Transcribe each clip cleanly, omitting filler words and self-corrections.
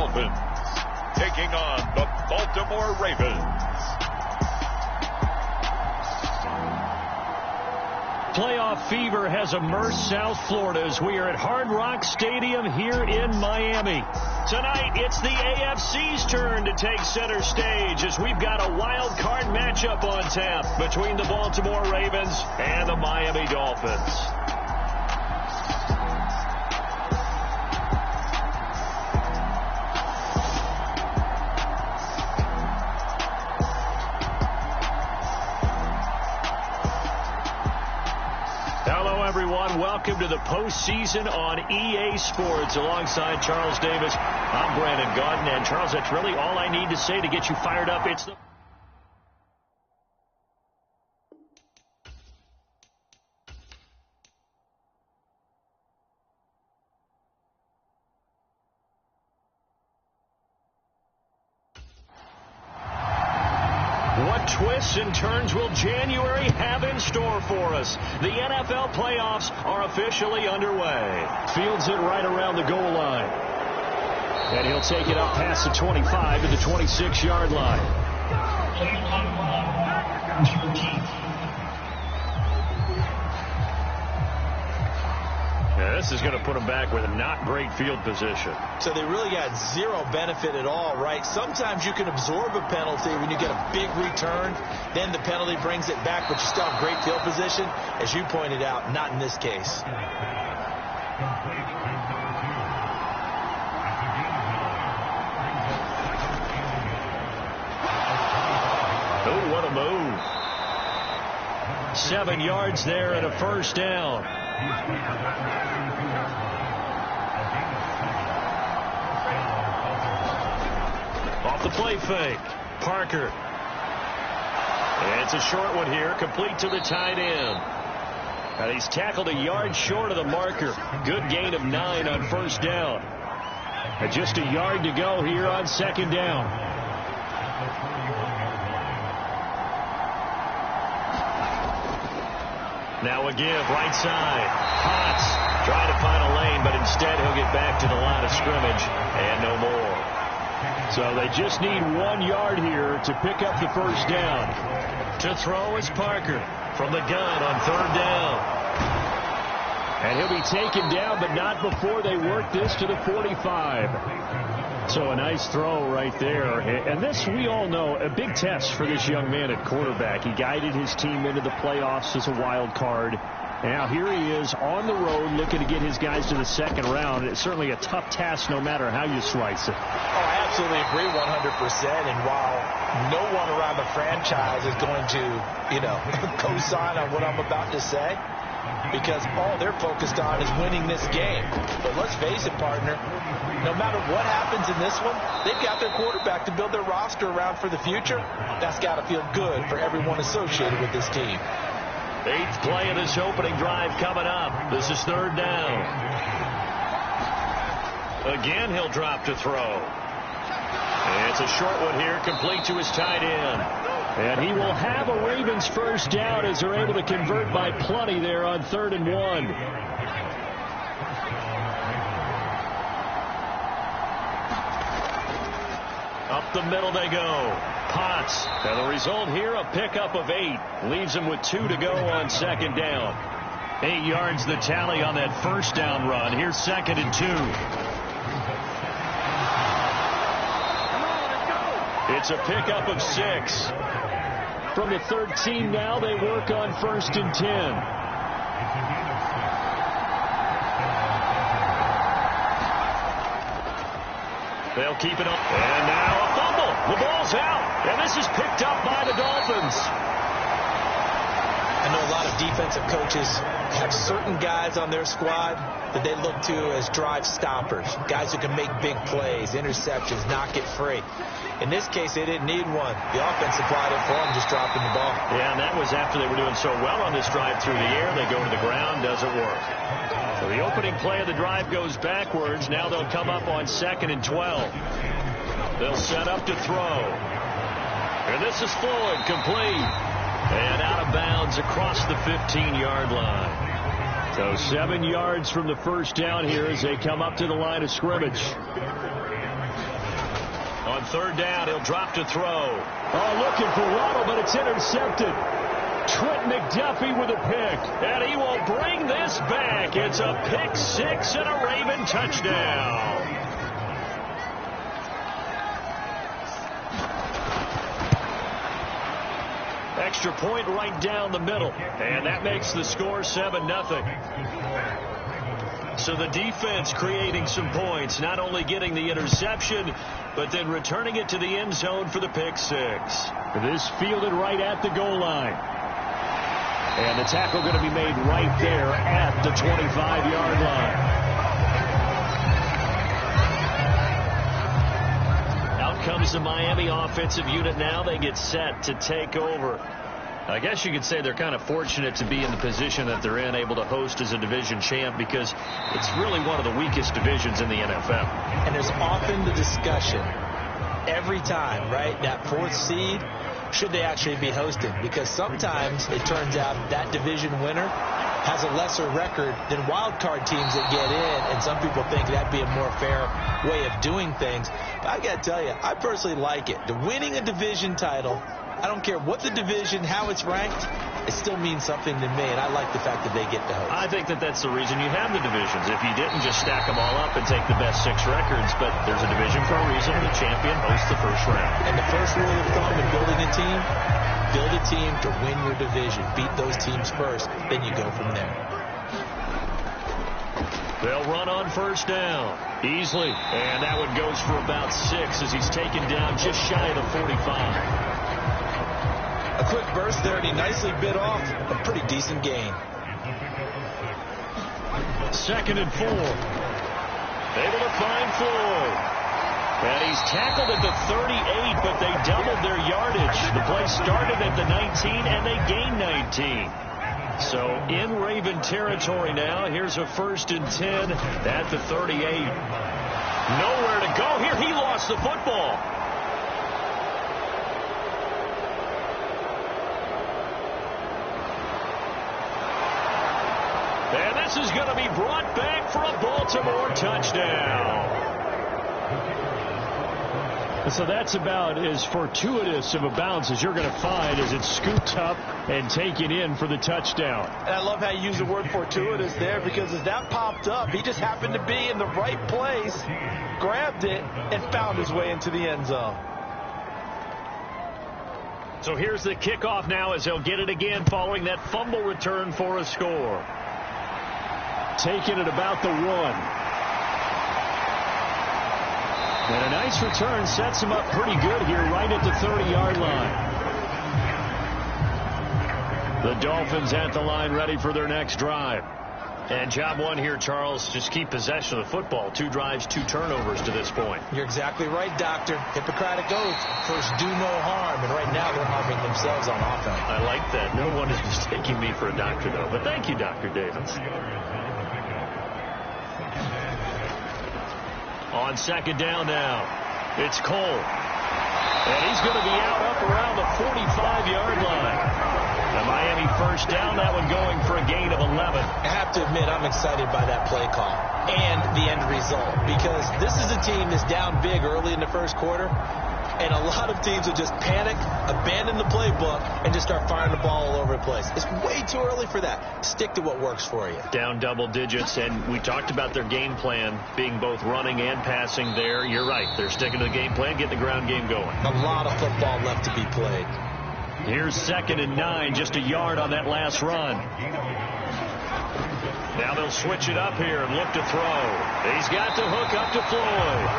Dolphins taking on the Baltimore Ravens. Playoff fever has immersed South Florida as we are at Hard Rock Stadium here in Miami. Tonight, it's the AFC's turn to take center stage as we've got a wild card matchup on tap between the Baltimore Ravens and the Miami Dolphins. Everyone, welcome to the postseason on EA Sports. Alongside Charles Davis, I'm Brandon Gaudin. And Charles, that's really all I need to say to get you fired up. It's the What twists and turns will January have in store for us? The NFL playoffs are officially underway. Fields it right around the goal line. And he'll take it up past the 25 to the 26-yard line. Yeah, this is going to put them back with a not great field position. So they really got zero benefit at all, right? Sometimes you can absorb a penalty when you get a big return. Then the penalty brings it back, but you still have great field position. As you pointed out, not in this case. Oh, what a move. 7 yards there and a first down. Off the play fake. Parker. It's a short one here, complete to the tight end. And he's tackled a yard short of the marker. Good gain of 9 on first down. And just a yard to go here on second down. Now a give, right side. Potts trying to find a lane, but instead he'll get back to the line of scrimmage and no more. So they just need 1 yard here to pick up the first down. To throw is Parker from the gun on third down. And he'll be taken down, but not before they work this to the 45. So a nice throw right there. And this, we all know, a big test for this young man at quarterback. He guided his team into the playoffs as a wild card. Now here he is on the road looking to get his guys to the second round. It's certainly a tough task no matter how you slice it. Oh, I absolutely agree 100%. And while no one around the franchise is going to, co-sign on what I'm about to say, because all they're focused on is winning this game. But let's face it, partner, no matter what happens in this one, they've got their quarterback to build their roster around for the future. That's got to feel good for everyone associated with this team. 8th play of this opening drive coming up. This is third down. Again, he'll drop to throw. It's a short one here, complete to his tight end. And he will have a Ravens first down as they're able to convert by plenty there on 3rd and 1. Up the middle they go. Potts. And the result here, a pickup of 8. Leaves him with 2 to go on second down. 8 yards the tally on that first down run. Here's 2nd and 2. It's a pickup of 6. From the 13 now, they work on 1st and 10. They'll keep it up. And now a fumble. The ball's out. And this is picked up by the Dolphins. I know a lot of defensive coaches have certain guys on their squad that they look to as drive stoppers, guys who can make big plays, interceptions, knock it free. In this case, they didn't need one. The offense supplied it for them, just dropping the ball. Yeah, and that was after they were doing so well on this drive through the air. They go to the ground, doesn't work. So the opening play of the drive goes backwards. Now they'll come up on 2nd and 12. They'll set up to throw. And this is full and complete. And out of bounds across the 15-yard line. So 7 yards from the first down here as they come up to the line of scrimmage. On third down, he'll drop to throw. Oh, looking for Waddle, but it's intercepted. Trent McDuffie with a pick, and he will bring this back. It's a pick six and a Raven touchdown. Extra point right down the middle, and that makes the score 7-0. So the defense creating some points, not only getting the interception, but then returning it to the end zone for the pick six. This fielded right at the goal line. And the tackle going to be made right there at the 25-yard line. Out comes the Miami offensive unit now. They get set to take over. I guess you could say they're kind of fortunate to be in the position that they're in, able to host as a division champ, because it's really one of the weakest divisions in the NFL. And there's often the discussion every time, right, that fourth seed, should they actually be hosting? Because sometimes it turns out that division winner has a lesser record than wild card teams that get in, and some people think that'd be a more fair way of doing things. But I got to tell you, I personally like it. The winning a division title, I don't care what the division, how it's ranked, it still means something to me, and I like the fact that they get to host. I think that that's the reason you have the divisions. If you didn't, just stack them all up and take the best 6 records, but there's a division for a reason. The champion hosts the first round. And the first rule of thumb in building a team, build a team to win your division. Beat those teams first, then you go from there. They'll run on first down. Easily. And that one goes for about 6 as he's taken down just shy of the 45. A quick burst there, and he nicely bit off a pretty decent gain. 2nd and 4. Able to find Floyd. And he's tackled at the 38, but they doubled their yardage. The play started at the 19, and they gained 19. So in Raven territory now. Here's a 1st and 10 at the 38. Nowhere to go here. He lost the football. And this is going to be brought back for a Baltimore touchdown. So that's about as fortuitous of a bounce as you're going to find as it's scooped up and taken in for the touchdown. And I love how you use the word fortuitous there, because as that popped up, he just happened to be in the right place, grabbed it, and found his way into the end zone. So here's the kickoff now as they'll get it again following that fumble return for a score. Taken at about the 1. And a nice return sets him up pretty good here right at the 30-yard line. The Dolphins at the line ready for their next drive. And job one here, Charles, just keep possession of the football. 2 drives, 2 turnovers to this point. You're exactly right, Doctor. Hippocratic oath. First, do no harm. And right now, they're harming themselves on offense. I like that. No one is mistaking me for a doctor, though. But thank you, Dr. Davis. On 2nd down now, it's Cole. And he's going to be up around the 45-yard line. The Miami first down, that one going for a gain of 11. I have to admit, I'm excited by that play call and the end result, because this is a team that's down big early in the first quarter, and a lot of teams will just panic, abandon the playbook, and just start firing the ball all over the place. It's way too early for that. Stick to what works for you. Down double digits, and we talked about their game plan being both running and passing there. You're right. They're sticking to the game plan, getting the ground game going. A lot of football left to be played. Here's 2nd and 9, just a yard on that last run. Now they'll switch it up here and look to throw. He's got the hook up to Floyd.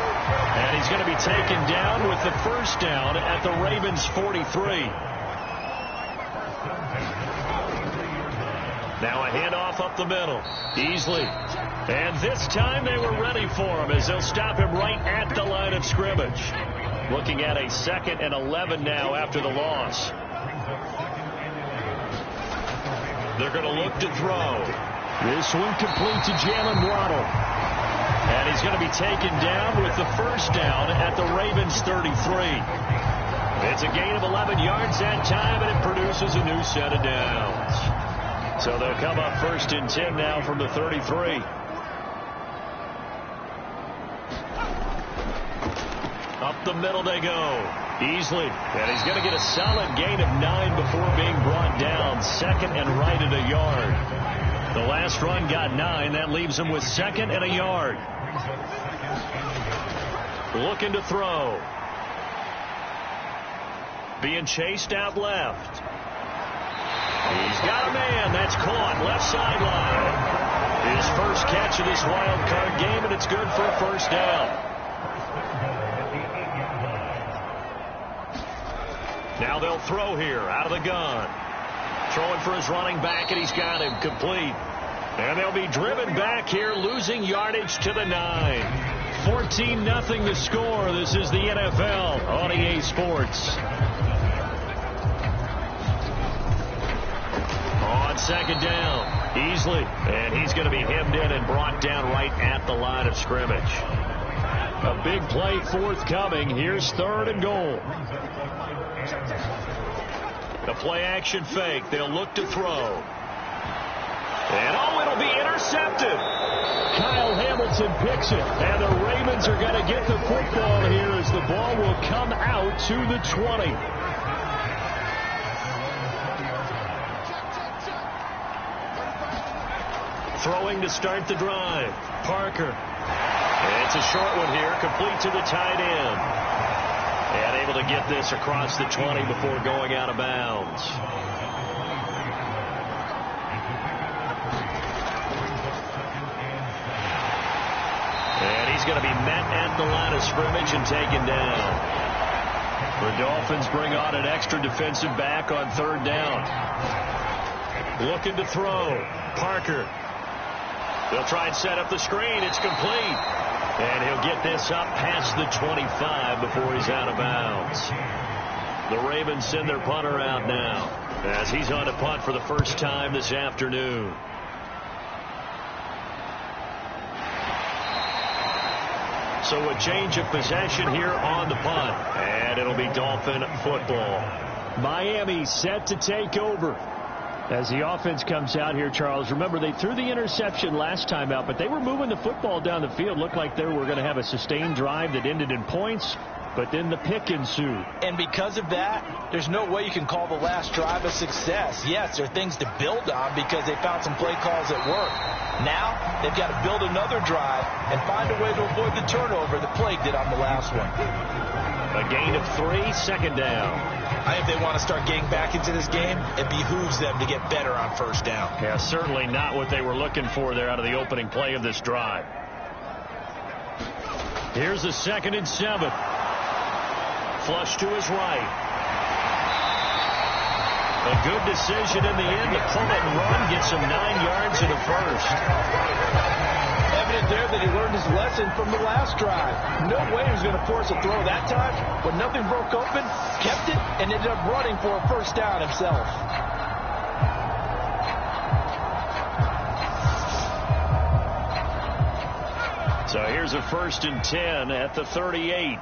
And he's going to be taken down with the first down at the Ravens' 43. Now a handoff up the middle. Easily. And this time they were ready for him as they'll stop him right at the line of scrimmage. Looking at a 2nd and 11 now after the loss. They're going to look to throw. This one complete to Jalen Waddle. And he's going to be taken down with the first down at the Ravens' 33. It's a gain of 11 yards that time, and it produces a new set of downs. So they'll come up 1st and 10 now from the 33. Up Up the middle they go. Easily. And he's going to get a solid gain of 9 before being brought down. Second and right at a yard. The last run got 9. That leaves him with second and a yard. Looking to throw. Being chased out left. He's got a man. That's caught left sideline. His first catch of this wild card game, and it's good for a first down. Now they'll throw here out of the gun. Throwing for his running back, and he's got him complete. And they'll be driven back here, losing yardage to the 9. 14-0 the score. This is the NFL on EA Sports. On second down, easily, and he's going to be hemmed in and brought down right at the line of scrimmage. A big play forthcoming. Here's third and goal. The play action fake. They'll look to throw. And it'll be intercepted. Kyle Hamilton picks it, and the Ravens are going to get the football here as the ball will come out to the 20. Throwing to start the drive. Parker. And it's a short one here, complete to the tight end. And able to get this across the 20 before going out of bounds. And he's going to be met at the line of scrimmage and taken down. The Dolphins bring on an extra defensive back on third down. Looking to throw. Parker. They'll try and set up the screen. It's complete. And he'll get this up past the 25 before he's out of bounds. The Ravens send their punter out now as he's on to punt for the first time this afternoon. So a change of possession here on the punt. And it'll be Dolphin football. Miami set to take over. As the offense comes out here, Charles, remember they threw the interception last time out, but they were moving the football down the field. Looked like they were going to have a sustained drive that ended in points, but then the pick ensued. And because of that, there's no way you can call the last drive a success. Yes, there are things to build on because they found some play calls that work. Now they've got to build another drive and find a way to avoid the turnover that plagued it on the last one. A gain of 3, second down. I think if they want to start getting back into this game, it behooves them to get better on first down. Yeah, certainly not what they were looking for there out of the opening play of this drive. Here's a 2nd and 7. Flush to his right. A good decision in the end to pull it and run, gets him 9 yards and a first. Evident there that he learned his lesson from the last drive. No way he was going to force a throw that time, but nothing broke open, kept it, and ended up running for a first down himself. So here's a 1st and 10 at the 38.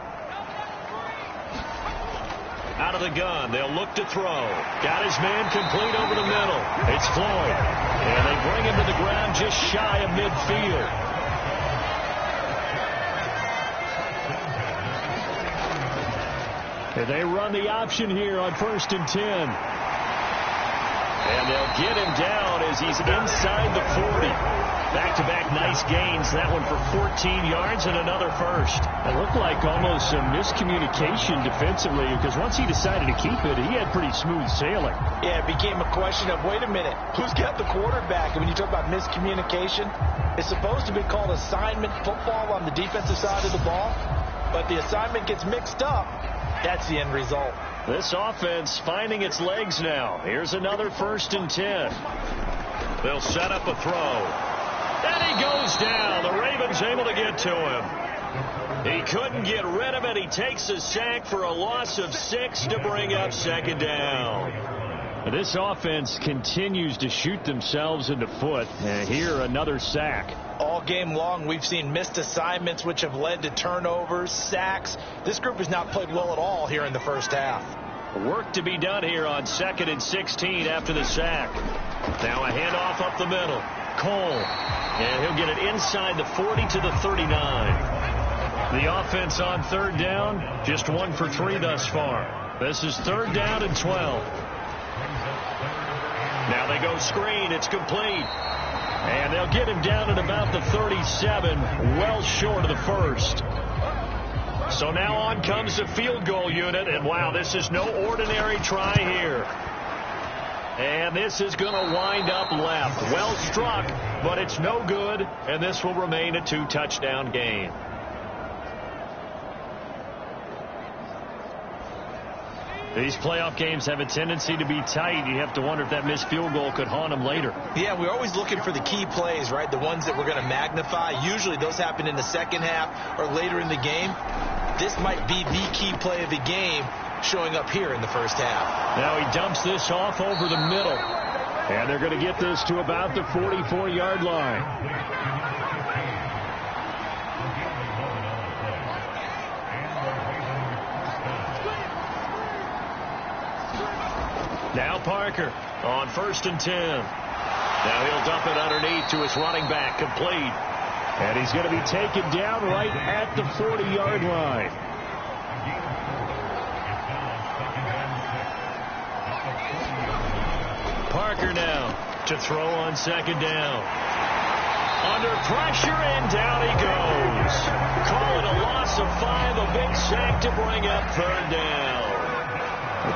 Out of the gun, they'll look to throw. Got his man complete over the middle. It's Floyd. And they bring him to the ground just shy of midfield. And they run the option here on 1st and 10. And they'll get him down as he's inside the 40. Back-to-back nice gains. That one for 14 yards and another first. It looked like almost some miscommunication defensively because once he decided to keep it, he had pretty smooth sailing. Yeah, it became a question of, wait a minute, who's got the quarterback? And when you talk about miscommunication, it's supposed to be called assignment football on the defensive side of the ball. But the assignment gets mixed up. That's the end result. This offense finding its legs now. Here's another 1st and 10. They'll set up a throw. And he goes down. The Ravens able to get to him. He couldn't get rid of it. He takes a sack for a loss of 6 to bring up 2nd down. This offense continues to shoot themselves in the foot. And here another sack. All game long, we've seen missed assignments which have led to turnovers, sacks. This group has not played well at all here in the first half. Work to be done here on 2nd and 16 after the sack. Now a handoff up the middle. Cole. And he'll get it inside the 40 to the 39. The offense on third down, just 1 for 3 thus far. This is 3rd down and 12. Now they go screen. It's complete. And they'll get him down at about the 37, well short of the first. So now on comes the field goal unit. And, wow, this is no ordinary try here. And this is going to wind up left. Well struck, but it's no good. And this will remain a 2-touchdown game. These playoff games have a tendency to be tight. You have to wonder if that missed field goal could haunt them later. Yeah, we're always looking for the key plays, right? The ones that we're going to magnify. Usually those happen in the second half or later in the game. This might be the key play of the game showing up here in the first half. Now he dumps this off over the middle. And they're going to get this to about the 44-yard line. Now Parker on 1st and 10. Now he'll dump it underneath to his running back, complete. And he's going to be taken down right at the 40-yard line. Parker now to throw on 2nd down. Under pressure, and down he goes. Call it a loss of 5, a big sack to bring up 3rd down.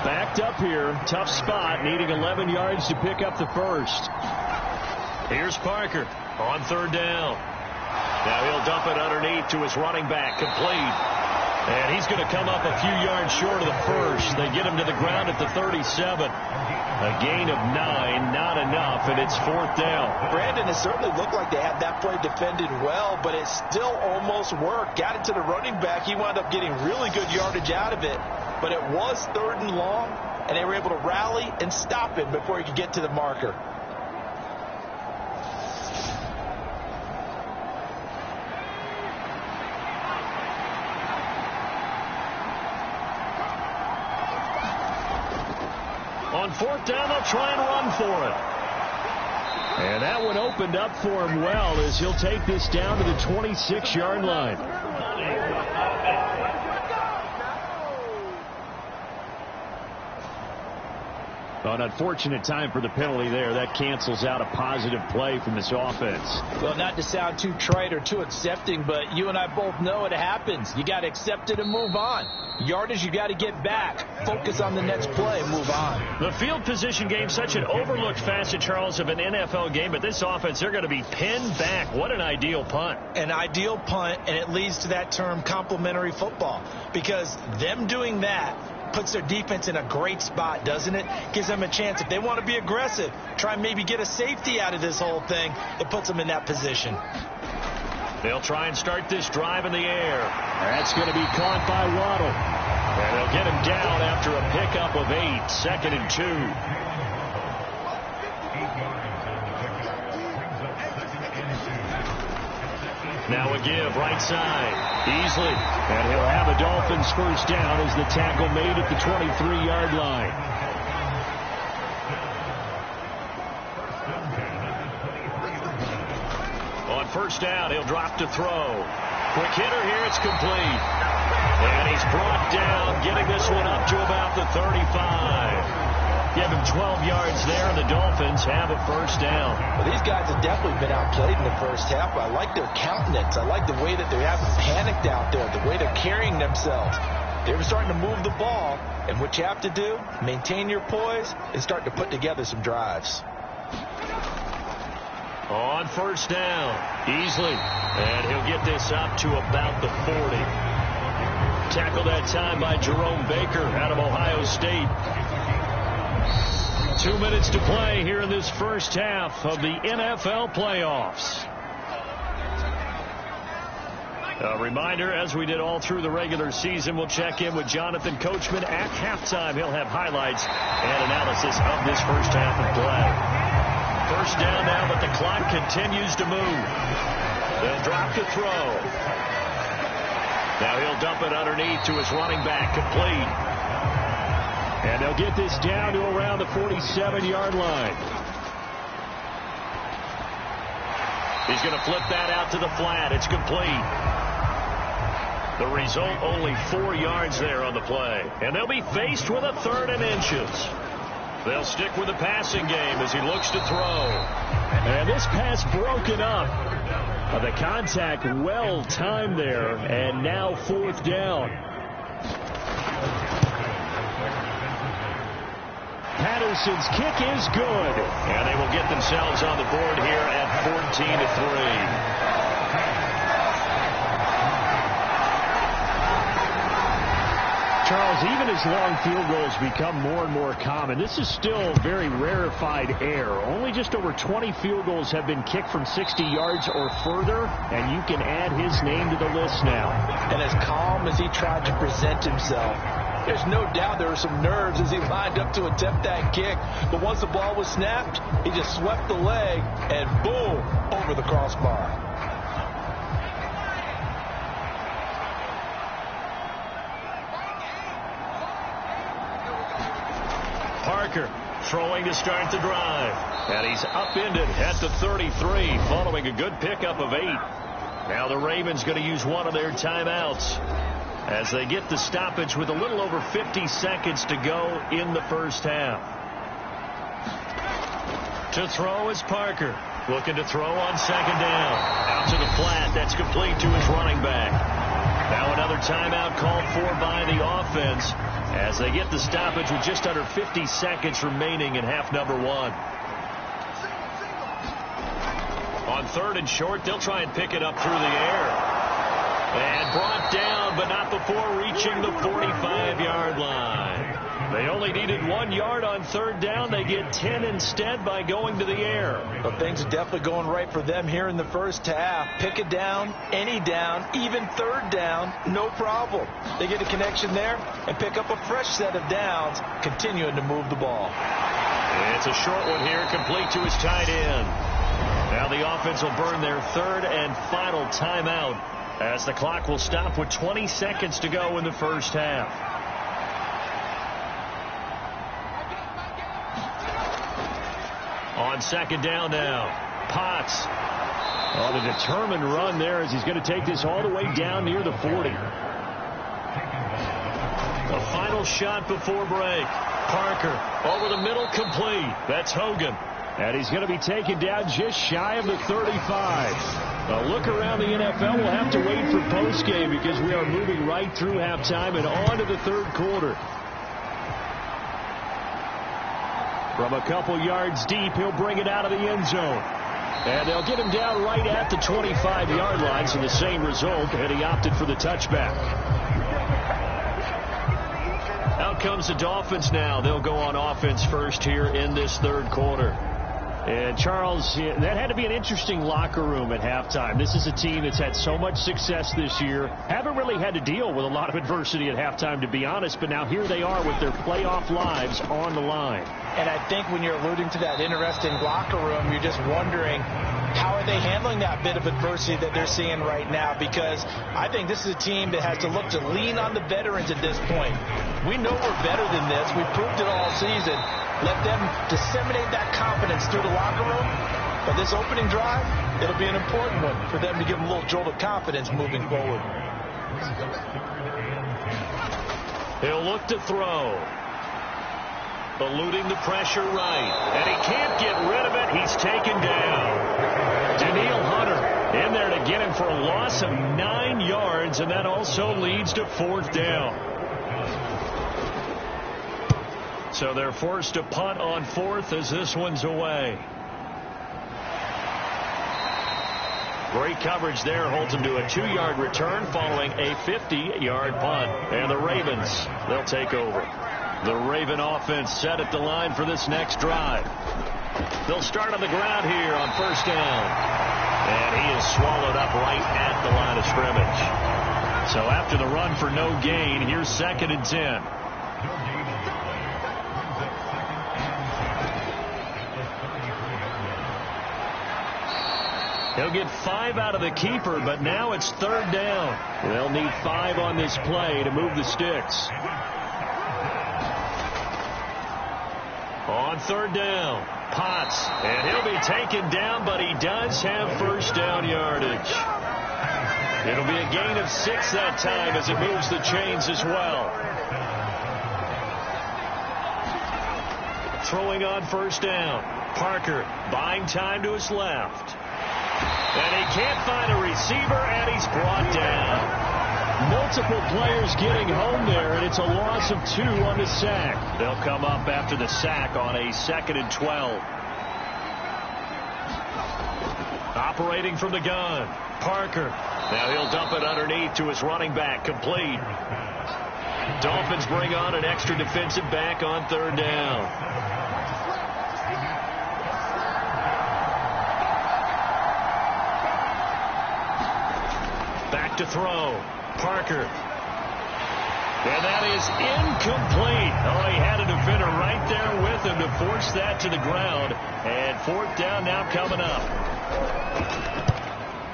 Backed up here, tough spot, needing 11 yards to pick up the first. Here's Parker on 3rd down. Now he'll dump it underneath to his running back, complete. And he's going to come up a few yards short of the first. They get him to the ground at the 37. A gain of 9, not enough, and it's 4th down. Brandon, it certainly looked like they had that play defended well, but it still almost worked. Got it to the running back. He wound up getting really good yardage out of it. But it was 3rd and long, and they were able to rally and stop him before he could get to the marker. On 4th down, they'll try and run for it. And that one opened up for him well as he'll take this down to the 26-yard line. An unfortunate time for the penalty there. That cancels out a positive play from this offense. Well, not to sound too trite or too accepting, but you and I both know it happens. You got to accept it and move on. Yardage, you got to get back. Focus on the next play and move on. The field position game, such an overlooked facet, Charles, of an NFL game, but this offense, they're going to be pinned back. What an ideal punt. An ideal punt, and it leads to that term complementary football, because them doing that puts their defense in a great spot, doesn't it? Gives them a chance. If they want to be aggressive, try and maybe get a safety out of this whole thing, it puts them in that position. They'll try and start this drive in the air. That's going to be caught by Waddle. And they'll get him down after a pickup of 8, 2nd and 2. Now a give, right side, easily. And he'll have a Dolphins first down as the tackle made at the 23-yard line. On 1st down, he'll drop to throw. Quick hitter here, it's complete. And he's brought down, getting this one up to about the 35. Give him 12 yards there, and the Dolphins have a first down. Well, these guys have definitely been outplayed in the first half. I like their countenance. I like the way that they haven't panicked out there, the way they're carrying themselves. They were starting to move the ball, and what you have to do, maintain your poise, and start to put together some drives. On 1st down, easily, and he'll get this up to about the 40. Tackled that time by Jerome Baker out of Ohio State. 2 minutes to play here in this first half of the NFL playoffs. A reminder, as we did all through the regular season, we'll check in with Jonathan Coachman at halftime. He'll have highlights and analysis of this first half of play. First down now, but the clock continues to move. They'll drop to throw. Now he'll dump it underneath to his running back, complete. And they'll get this down to around the 47-yard line. He's going to flip that out to the flat. It's complete. The result, only 4 yards there on the play. And they'll be faced with a 3rd and inches. They'll stick with the passing game as he looks to throw. And this pass broken up. The contact well timed there, and now 4th down. Patterson's kick is good. And they will get themselves on the board here at 14-3. Charles, even as long field goals become more and more common, this is still very rarefied air. Only just over 20 field goals have been kicked from 60 yards or further, and you can add his name to the list now. And as calm as he tried to present himself, there's no doubt there were some nerves as he lined up to attempt that kick. But once the ball was snapped, he just swept the leg and boom, over the crossbar. Parker throwing to start the drive. And he's upended at the 33 following a good pickup of 8. Now the Ravens going to use one of their timeouts as they get the stoppage with a little over 50 seconds to go in the first half. To throw is Parker. Looking to throw on 2nd down. Out to the flat. That's complete to his running back. Now another timeout called for by the offense as they get the stoppage with just under 50 seconds remaining in half number 1. On 3rd and short, they'll try and pick it up through the air. And brought down, but not before reaching the 45-yard line. They only needed 1 yard on 3rd down. They get 10 instead by going to the air. But things are definitely going right for them here in the first half. Pick it down, any down, even 3rd down, no problem. They get a connection there and pick up a fresh set of downs, continuing to move the ball. It's a short one here, complete to his tight end. Now the offense will burn their 3rd and final timeout as the clock will stop with 20 seconds to go in the first half. On 2nd down now, Potts on a determined run there as he's going to take this all the way down near the 40. The final shot before break. Parker over the middle, complete. That's Hogan. And he's going to be taken down just shy of the 35. A look around the NFL. We'll have to wait for postgame because we are moving right through halftime and on to the 3rd quarter. From a couple yards deep, he'll bring it out of the end zone. And they'll get him down right at the 25-yard line, so the same result, and he opted for the touchback. Out comes the Dolphins now. They'll go on offense first here in this 3rd quarter. And, Charles, that had to be an interesting locker room at halftime. This is a team that's had so much success this year. Haven't really had to deal with a lot of adversity at halftime, to be honest. But now here they are with their playoff lives on the line. And I think when you're alluding to that interesting locker room, you're just wondering, how are they handling that bit of adversity that they're seeing right now? Because I think this is a team that has to look to lean on the veterans at this point. We know we're better than this. We proved it all season. Let them disseminate that confidence through the locker room. But this opening drive, it'll be an important one for them to give them a little jolt of confidence moving forward. He'll look to throw. Eluding the pressure right. And he can't get rid of it. He's taken down. Daniil Hunter in there to get him for a loss of 9 yards. And that also leads to 4th down. So they're forced to punt on 4th as this one's away. Great coverage there. Holds him to a 2-yard return following a 50-yard punt. And the Ravens, they'll take over. The Raven offense set at the line for this next drive. They'll start on the ground here on 1st down. And he is swallowed up right at the line of scrimmage. So after the run for no gain, here's 2nd and 10. He'll get 5 out of the keeper, but now it's 3rd down. They'll need 5 on this play to move the sticks. On 3rd down, Potts, and he'll be taken down, but he does have 1st down yardage. It'll be a gain of 6 that time as it moves the chains as well. Throwing on first down. Parker buying time to his left. And he can't find a receiver, and he's brought down. Multiple players getting home there, and it's a loss of 2 on the sack. They'll come up after the sack on a 2nd and 12. Operating from the gun. Parker. Now he'll dump it underneath to his running back. Complete. Dolphins bring on an extra defensive back on 3rd down. Back to throw. Parker. And that is incomplete. Oh, he had a defender right there with him to force that to the ground. And 4th down now coming up.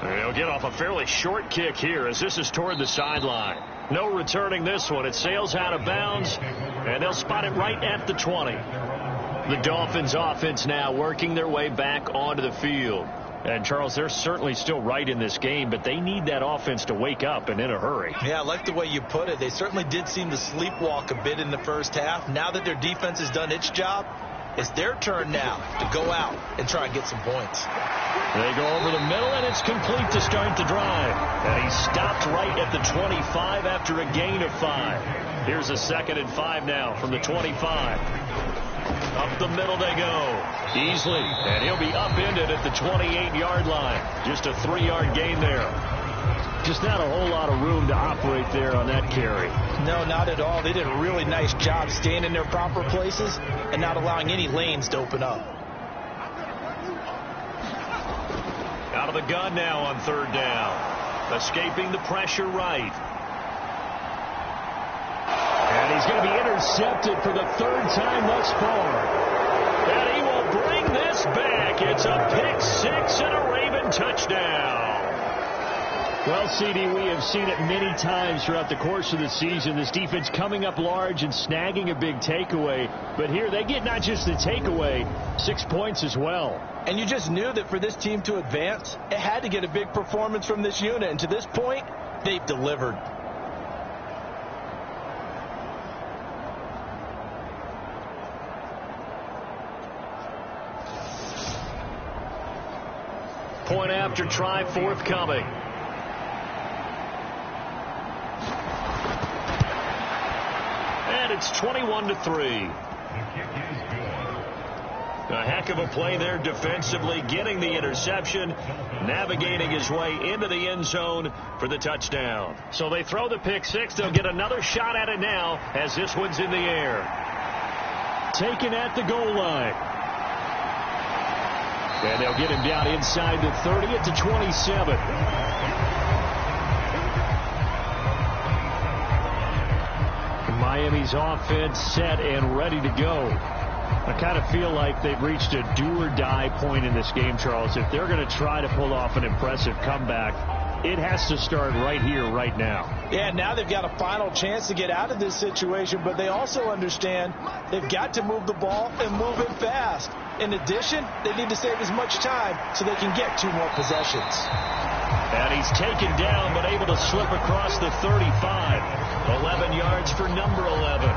They'll get off a fairly short kick here as this is toward the sideline. No returning this one. It sails out of bounds, and they'll spot it right at the 20. The Dolphins offense now working their way back onto the field. And, Charles, they're certainly still right in this game, but they need that offense to wake up and in a hurry. Yeah, I like the way you put it. They certainly did seem to sleepwalk a bit in the first half. Now that their defense has done its job, it's their turn now to go out and try and get some points. They go over the middle, and it's complete to start the drive. And he stopped right at the 25 after a gain of 5. Here's a 2nd and 5 now from the 25. Up the middle they go. Easily. And he'll be upended at the 28-yard line. Just a 3-yard gain there. Just not a whole lot of room to operate there on that carry. No, not at all. They did a really nice job staying in their proper places and not allowing any lanes to open up. Out of the gun now on 3rd down. Escaping the pressure right. And he's going to be intercepted for the 3rd time thus far. And he will bring this back. It's a pick 6 and a Raven touchdown. Well, CD, we have seen it many times throughout the course of the season. This defense coming up large and snagging a big takeaway. But here they get not just the takeaway, 6 points as well. And you just knew that for this team to advance, it had to get a big performance from this unit. And to this point, they've delivered. Point after try forthcoming. And it's 21-3. A heck of a play there defensively, getting the interception, navigating his way into the end zone for the touchdown. So they throw the pick 6. They'll get another shot at it now as this one's in the air. Taken at the goal line. And they'll get him down inside the 30 at the 27. Miami's offense set and ready to go. I kind of feel like they've reached a do-or-die point in this game, Charles. If they're going to try to pull off an impressive comeback, it has to start right here, right now. Yeah, now they've got a final chance to get out of this situation, but they also understand they've got to move the ball and move it fast. In addition, they need to save as much time so they can get 2 more possessions. And he's taken down but able to slip across the 35. 11 yards for number 11.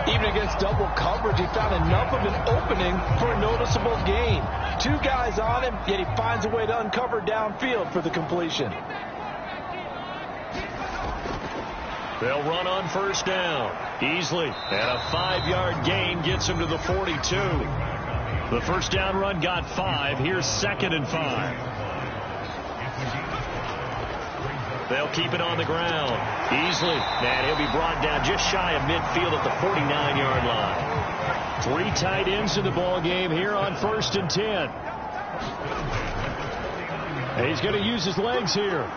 Even against double coverage, he found enough of an opening for a noticeable gain. 2 guys on him, yet he finds a way to uncover downfield for the completion. They'll run on first down. Easily. And a 5-yard gain gets him to the 42. The first down run got 5. Here's 2nd and 5. They'll keep it on the ground. Easily. And he'll be brought down just shy of midfield at the 49-yard line. 3 tight ends in the ball game here on 1st and 10. And he's going to use his legs here.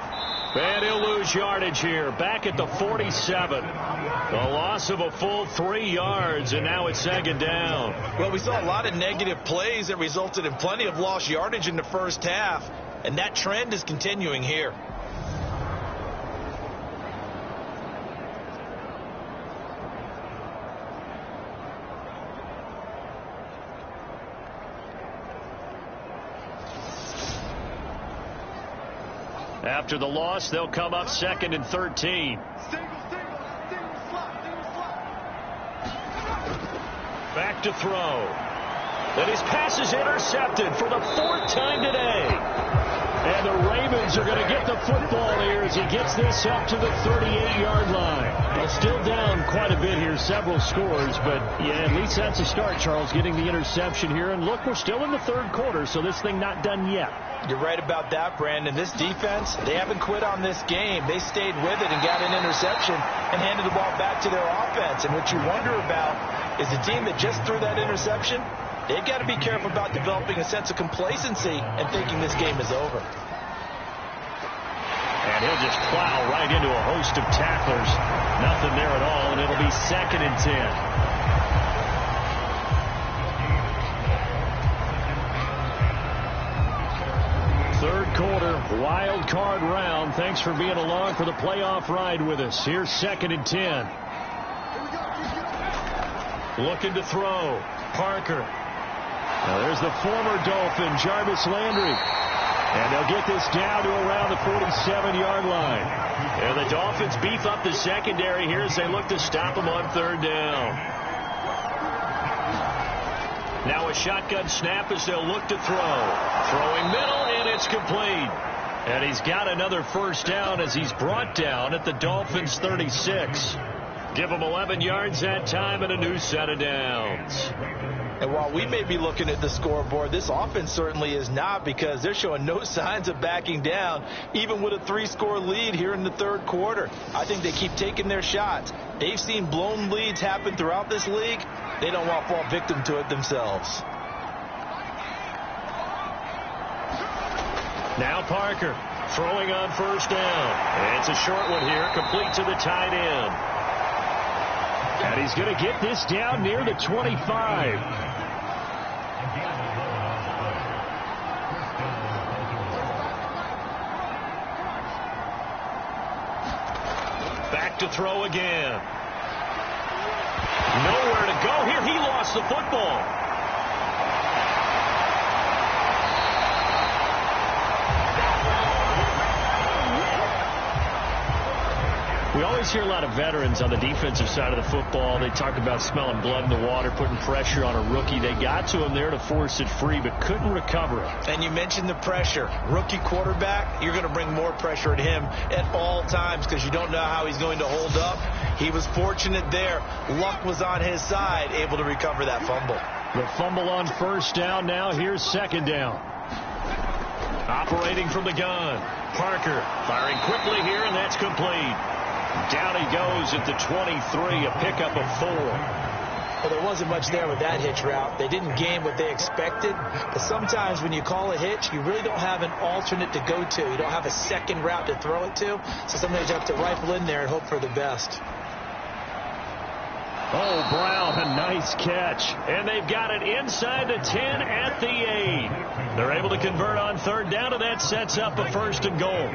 And he'll lose yardage here. Back at the 47. A loss of a full 3 yards, and now it's 2nd down. Well, we saw a lot of negative plays that resulted in plenty of lost yardage in the first half, and that trend is continuing here. After the loss, they'll come up 2nd and 13. Back to throw. And his pass is intercepted for the 4th time today. And the Ravens are going to get the football here as he gets this up to the 38-yard line. Well, still down quite a bit here, several scores, but yeah, at least that's a start, Charles, getting the interception here. And look, we're still in the 3rd quarter, so this thing not done yet. You're right about that, Brandon. This defense, they haven't quit on this game. They stayed with it and got an interception and handed the ball back to their offense. And what you wonder about is the team that just threw that interception, they've got to be careful about developing a sense of complacency and thinking this game is over. And he'll just plow right into a host of tacklers. Nothing there at all, and it'll be 2nd and 10. Third quarter, wild card round. Thanks for being along for the playoff ride with us. Here's 2nd and 10. Looking to throw. Parker. Now there's the former Dolphin, Jarvis Landry. And they'll get this down to around the 47-yard line. And the Dolphins beef up the secondary here as they look to stop them on 3rd down. Now a shotgun snap as they'll look to throw. Throwing middle, and it's complete. And he's got another 1st down as he's brought down at the Dolphins' 36. Give him 11 yards that time and a new set of downs. And while we may be looking at the scoreboard, this offense certainly is not, because they're showing no signs of backing down, even with a 3-score lead here in the 3rd quarter. I think they keep taking their shots. They've seen blown leads happen throughout this league. They don't want to fall victim to it themselves. Now Parker throwing on 1st down. And it's a short one here, complete to the tight end. And he's going to get this down near the 25. Back to throw again. Nowhere to go here. He lost the football. We always hear a lot of veterans on the defensive side of the football. They talk about smelling blood in the water, putting pressure on a rookie. They got to him there to force it free, but couldn't recover it. And you mentioned the pressure. Rookie quarterback, you're going to bring more pressure at him at all times because you don't know how he's going to hold up. He was fortunate there. Luck was on his side, able to recover that fumble. The fumble on 1st down. Now here's 2nd down. Operating from the gun. Parker firing quickly here, and that's complete. Down he goes at the 23, a pickup of 4. Well, there wasn't much there with that hitch route. They didn't gain what they expected. But sometimes when you call a hitch, you really don't have an alternate to go to. You don't have a second route to throw it to. So sometimes you have to rifle in there and hope for the best. Oh, Brown, a nice catch. And they've got it inside the 10 at the 8. They're able to convert on 3rd down, and that sets up a 1st and goal.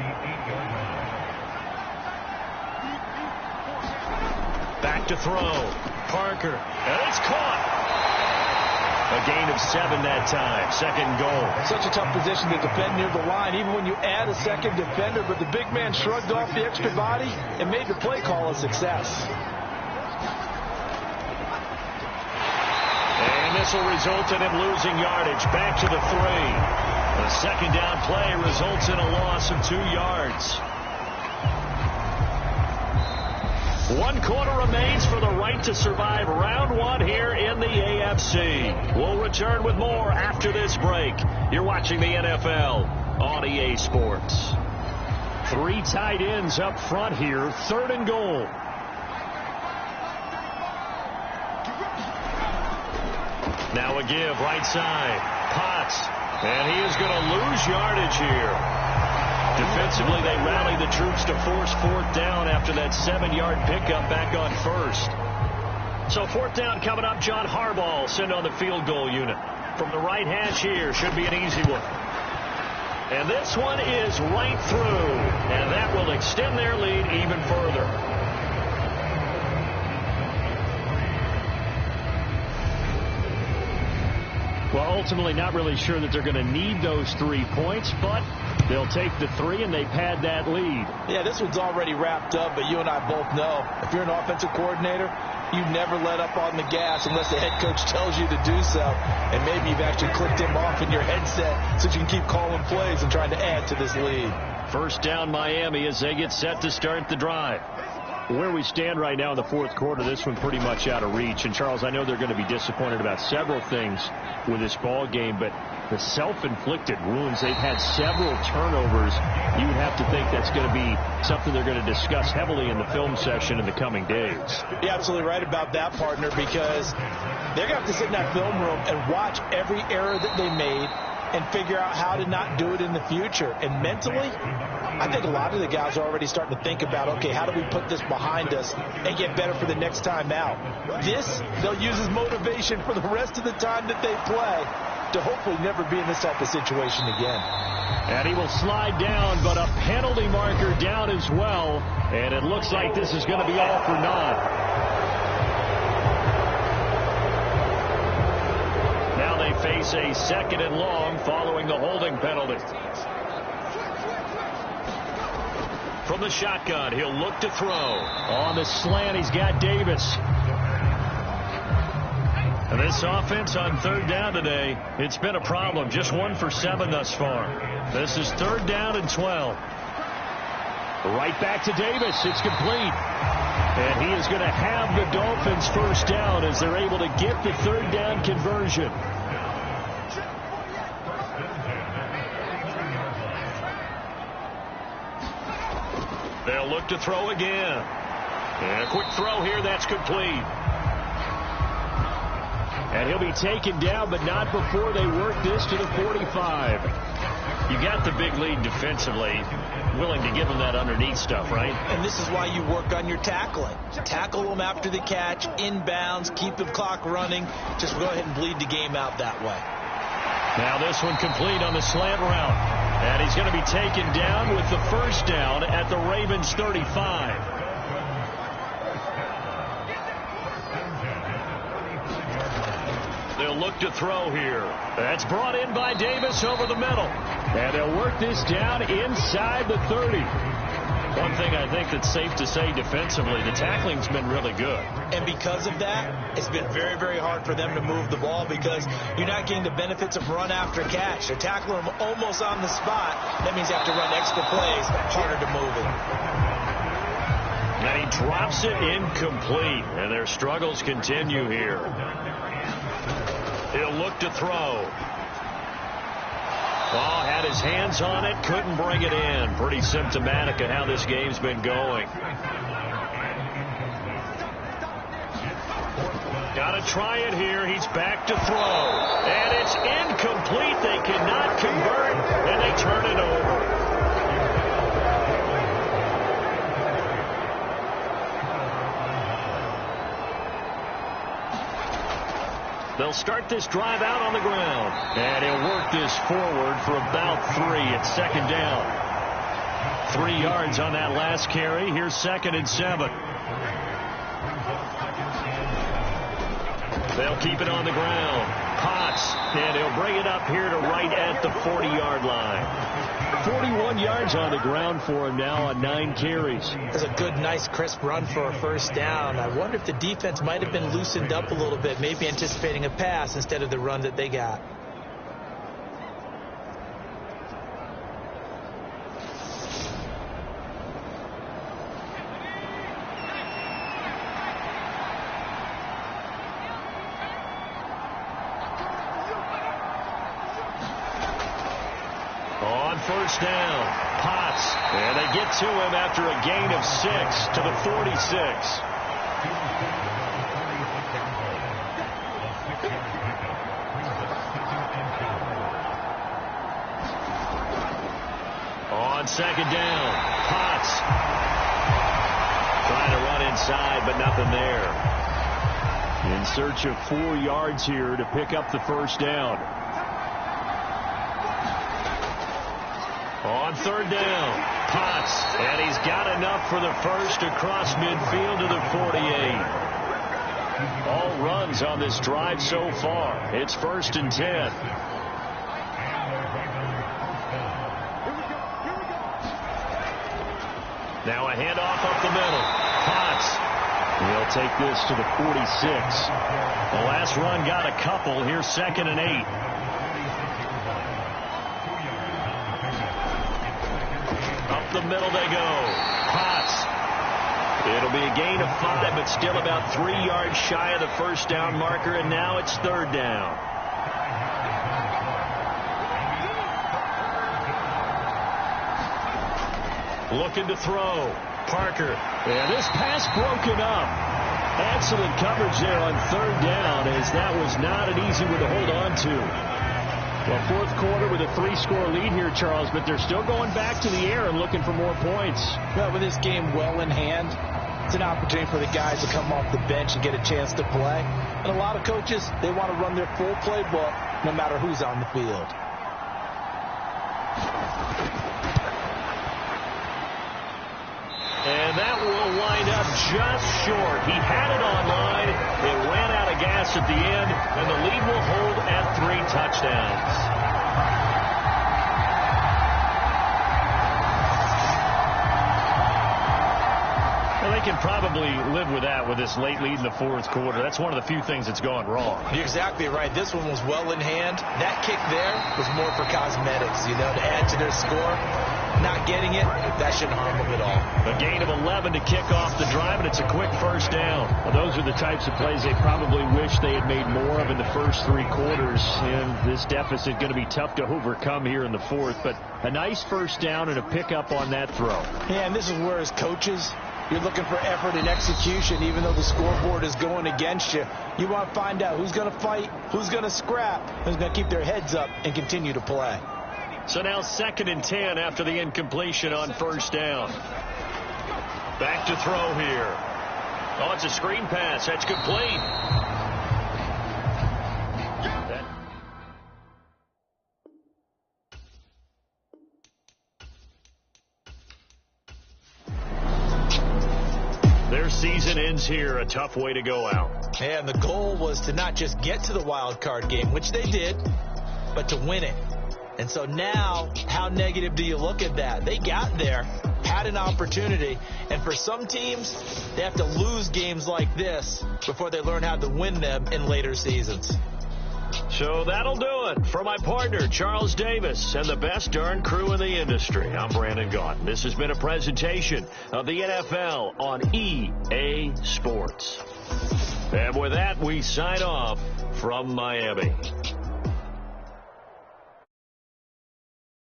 Back to throw. Parker. And it's caught. A gain of 7 that time. 2nd goal. Such a tough position to defend near the line, even when you add a second defender. But the big man shrugged off the extra body and made the play call a success. And this will result in him losing yardage. Back to the 3. The 2nd down play results in a loss of 2 yards. 1 quarter remains for the right to survive round 1 here in the AFC. We'll return with more after this break. You're watching the NFL on EA Sports. 3 tight ends up front here. 3rd and goal. Now a give right side. Potts. And he is going to lose yardage here. Defensively, they rally the troops to force 4th down after that 7-yard pickup back on 1st. So 4th down coming up. John Harbaugh sent on the field goal unit. From the right hash here, should be an easy one. And this one is right through. And that will extend their lead even further. Well, ultimately not really sure that they're going to need those 3 points, but they'll take the 3, and they've had that lead. Yeah, this one's already wrapped up, but you and I both know if you're an offensive coordinator, you never let up on the gas unless the head coach tells you to do so. And maybe you've actually clicked him off in your headset so you can keep calling plays and trying to add to this lead. First down, Miami, as they get set to start the drive. Where we stand right now in the fourth quarter, this one pretty much out of reach. And, Charles, I know they're going to be disappointed about several things with this ball game, but the self-inflicted wounds, they've had several turnovers. You would have to think that's going to be something they're going to discuss heavily in the film session in the coming days. You're absolutely right about that, partner, because they're going to have to sit in that film room and watch every error that they made and figure out how to not do it in the future. And mentally, I think a lot of the guys are already starting to think about, okay, how do we put this behind us and get better for the next time out? This, they'll use as motivation for the rest of the time that they play to hopefully never be in this type of situation again. And he will slide down, but a penalty marker down as well. And it looks like this is going to be all for naught. Now they face a 2nd and long following the holding penalty. From the shotgun, he'll look to throw. On the slant, he's got Davis. And this offense on 3rd down today, it's been a problem. Just 1 for 7 thus far. This is 3rd down and 12. Right back to Davis. It's complete. And he is going to have the Dolphins first down as they're able to get the 3rd down conversion. They'll look to throw again. And a quick throw here. That's complete. And he'll be taken down, but not before they work this to the 45. You got the big lead defensively. Willing to give them that underneath stuff, right? And this is why you work on your tackling. Tackle them after the catch, inbounds, keep the clock running. Just go ahead and bleed the game out that way. Now this one complete on the slant route. And he's going to be taken down with the first down at the Ravens 35. They'll look to throw here. That's brought in by Davis over the middle. And they'll work this down inside the 30. One thing I think that's safe to say defensively, the tackling's been really good. And because of that, it's been very, very hard for them to move the ball because you're not getting the benefits of run after catch. They're tackling them almost on the spot. That means you have to run extra plays, harder to move it. And he drops it incomplete. And their struggles continue here. He'll look to throw. Oh, had his hands on it, couldn't bring it in. Pretty symptomatic of how this game's been going. Got to try it here. He's back to throw. And it's incomplete. They cannot convert, and they turn it over. They'll start this drive out on the ground. And he'll work this forward for about 3 at 2nd down. 3 yards on that last carry. Here's 2nd and 7. They'll keep it on the ground. Potts, and he'll bring it up here to right at the 40-yard line. 41 yards on the ground for him now on 9 carries. That's a good, nice, crisp run for a first down. I wonder if the defense might have been loosened up a little bit, maybe anticipating a pass instead of the run that they got. First down, Potts, and they get to him after a gain of 6 to the 46. On 2nd down, Potts trying to run inside, but nothing there. In search of 4 yards here to pick up the first down. On 3rd down, Potts, and he's got enough for the first across midfield to the 48. All runs on this drive so far. It's 1st and 10. Now a handoff up the middle. Potts. He'll take this to the 46. The last run got a couple. Here's 2nd and 8. Up the middle they go. Potts. It'll be a gain of 5, but still about 3 yards shy of the first down marker, and now it's 3rd down. Looking to throw. Parker. And this pass broken up. Excellent coverage there on 3rd down, as that was not an easy one to hold on to. Well, 4th quarter with a 3-score lead here, Charles, but they're still going back to the air and looking for more points. Well, with this game well in hand, it's an opportunity for the guys to come off the bench and get a chance to play. And a lot of coaches, they want to run their full playbook no matter who's on the field. And that will wind up just short. He had it on line. It ran out of gas at the end, and the lead will hold at 3 touchdowns. Well, they can probably live with that with this late lead in the 4th quarter. That's one of the few things that's gone wrong. You're exactly right. This one was well in hand. That kick there was more for cosmetics, to add to their score. Not getting it, that shouldn't harm them at all. A gain of 11 to kick off the drive, and it's a quick 1st down. Well, those are the types of plays they probably wish they had made more of in the first 3 quarters. And this deficit going to be tough to overcome here in the 4th. But a nice 1st down and a pickup on that throw. Yeah, and this is where, as coaches, you're looking for effort and execution, even though the scoreboard is going against you. You want to find out who's going to fight, who's going to scrap, who's going to keep their heads up and continue to play. So now 2nd and 10 after the incompletion on 1st down. Back to throw here. Oh, it's a screen pass. That's complete. Their season ends here. A tough way to go out. And the goal was to not just get to the wild card game, which they did, but to win it. And so now, how negative do you look at that? They got there, had an opportunity, and for some teams, they have to lose games like this before they learn how to win them in later seasons. So that'll do it for my partner, Charles Davis, and the best darn crew in the industry. I'm Brandon Gaudin. This has been a presentation of the NFL on EA Sports. And with that, we sign off from Miami.